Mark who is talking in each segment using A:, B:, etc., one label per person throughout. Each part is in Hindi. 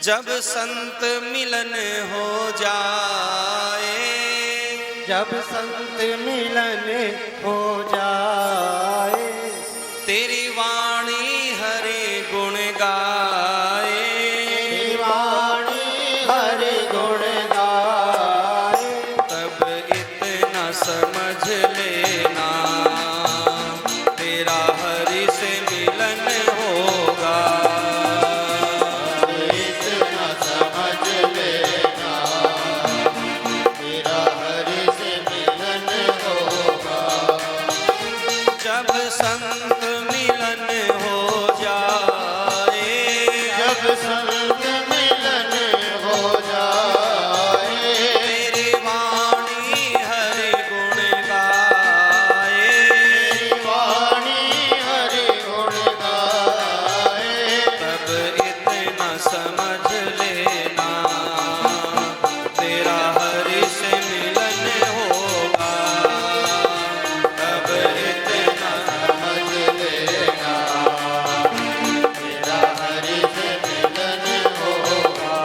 A: जब संत मिलन हो जाए,
B: जब संत मिलन हो जाए,
A: तेरी वाणी हरि गुण गाए,
B: तेरी वाणी हरि गुण गाए,
A: तब इतना समझ लेना तेरा हरि से मिलन होगा।
B: इतना समझ लेना तेरा हरि से मिलन होगा।
A: जब संत मिलन हो जाए,
B: जब संत मिलन हो जाए,
A: तेरी वाणी हरि गुण गाए,
B: तेरी वाणी हरि गुण गाए,
A: तब इतना समझ लेना तेरा हरि से मिलन होगा। तब इतना
B: समझ लेना तेरा हरि से मिलन होगा।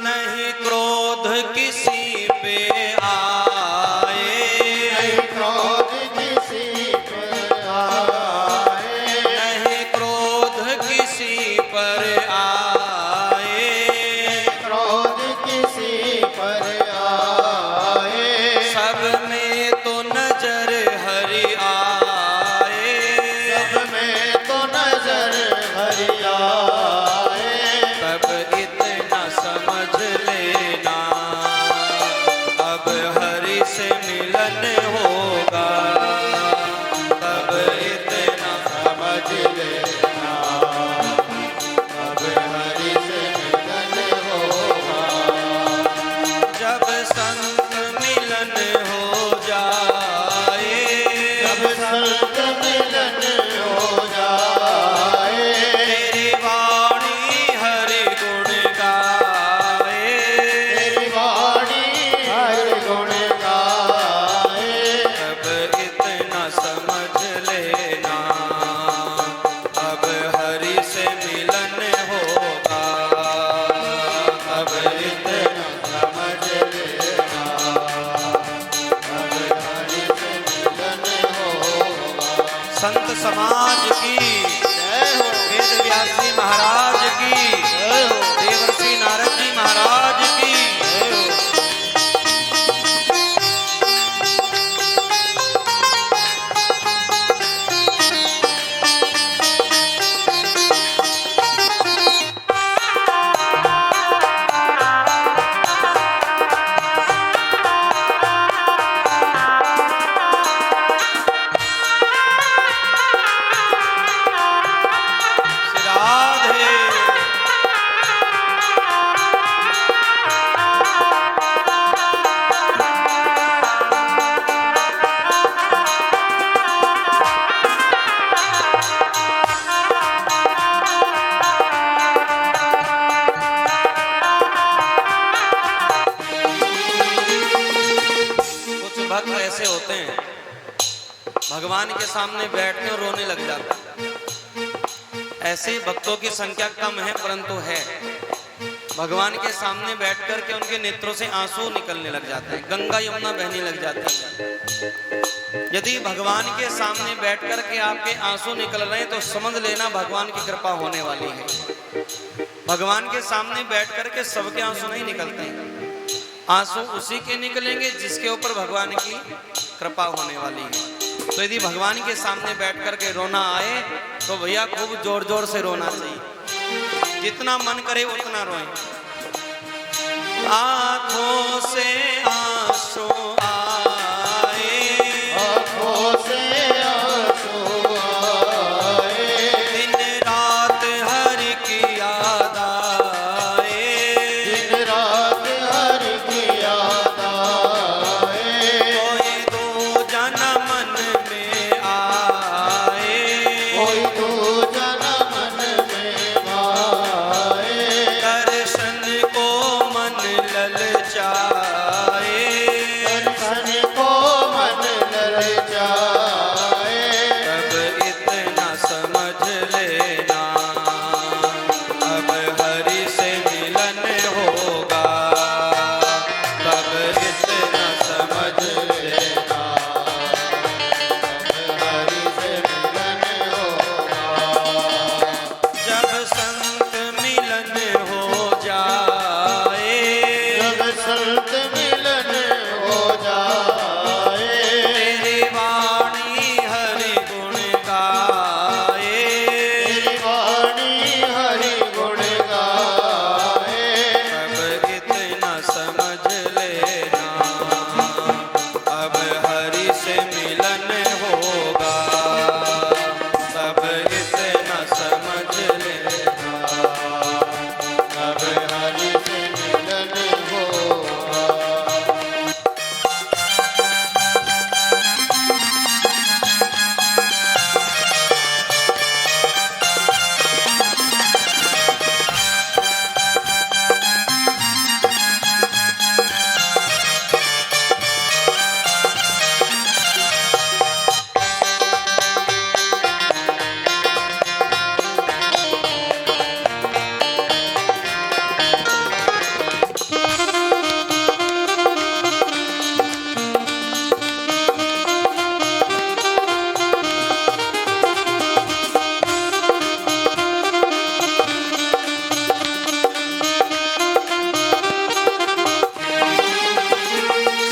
A: नहीं क्रोध किसी पे आए,
B: क्रोध किसी पर आए,
A: नहीं क्रोध किसी पर आए,
B: क्रोध किसी पर आए,
A: सब में तो नजर हरि आए,
B: सब में तो नजर हरि आए,
A: तब इतना समझ लेना अब हरि से मिलन होगा। तब इतना
B: समझ लेना अब हरि से मिलन होगा।
A: जब संत मिलन हो जाए,
B: जब संत मिलन हो जाए,
A: तेरी वाणी हरि गुण गाए,
B: तेरी वाणी हरि गुण गाए,
A: तब इतना समझ लेना अब हरि से मिलन होगा। अब
B: इतना समझ लेना अब हरि से मिलन होगा।
A: संत समाज की,
B: जय हो,
A: वेद व्यास जी महाराज की,
B: जय हो,
A: देवर्षि नारद जी महाराज की।
B: जय हो।
A: राधे कुछ भक्त ऐसे होते हैं भगवान के सामने बैठते और रोने लग जाते हैं। ऐसे भक्तों की संख्या कम है परंतु है। भगवान के सामने बैठकर के उनके नेत्रों से आंसू निकलने लग जाते हैं, गंगा यमुना बहने लग जाती है। यदि भगवान के सामने बैठकर के आपके आंसू निकल रहे हैं तो समझ लेना भगवान की कृपा होने वाली है। भगवान के सामने बैठकर के सबके आंसू नहीं निकलते हैं। आंसू उसी के निकलेंगे जिसके ऊपर भगवान की कृपा होने वाली है। तो यदि भगवान के सामने बैठ कर के रोना आए तो भैया खूब जोर जोर से रोना चाहिए, जितना मन करे उतना रोएं। आंखों से आंसू आए,
B: आँखों से आंसू आए,
A: दिन रात हरि की याद आए,
B: दिन रात हरि की याद आए,
A: कोई दो जन्म मन में आए,
B: कोई तो जन्म मन में आए,
A: दर्शन को मन ललचाए,
B: दर्शन को मन ललचाए,
A: तब इतना समझ लेना अब हरि से मिलन होगा, तब इतना समझ
B: लेना हरि से मिलन होगा।
A: जब संत मिलन हो जाए,
B: जब संत मिलन हो जाए,
A: तेरी वाणी हरि गुण गाए,
B: तेरी वाणी हरि गुण गाए,
A: तब इतना समझ लेना अब हरि से मिलन होगा, तब इतना समझ लेना।
B: अब हरि से मिलन होगा।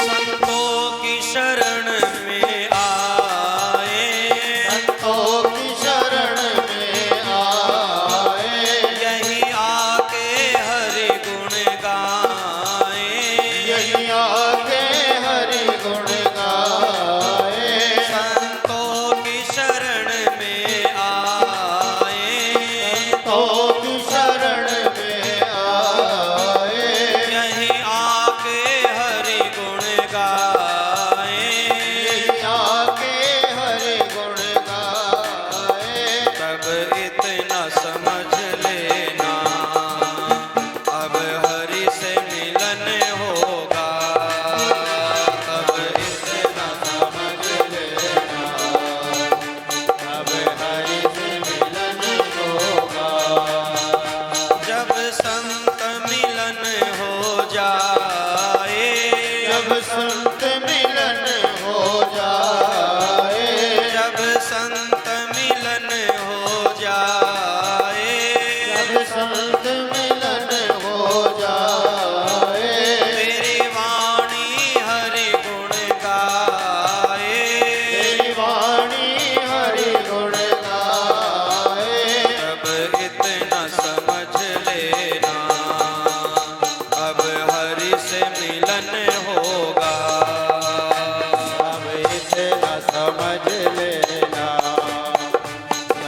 A: संतों की शरण में आए,
B: संतों की शरण में आए,
A: यही आके हरि गुण गाए,
B: यही आके हरि गुण गाए,
A: संतों की शरण में आए,
B: संतों की शरण में आए,
A: यही आके हरि गुण गाए,
B: यही आके हरि गुण गाए,
A: तब इतना समझ लेना अब हरि से मिलन होगा, तब इतना
B: समझ लेना अब हरि से मिलन होगा।
A: जब संत मिलन हो जाए,
B: जब संत मिलन हो जाए,
A: जब संत मिलन हो जाए,
B: जब संत मिलन हो जाए,
A: तेरी वाणी हरि गुण गाए,
B: तेरी वाणी हरि गुण गाए,
A: तब इतना समझ लेना अब हरि से मिलन होगा,
B: अब इतना समझ लेना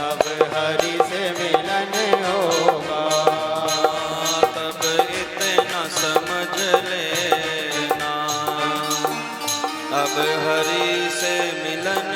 B: अब हरि से मिलन होगा।
A: तब इतना समझ लेना अब हरि से मिलन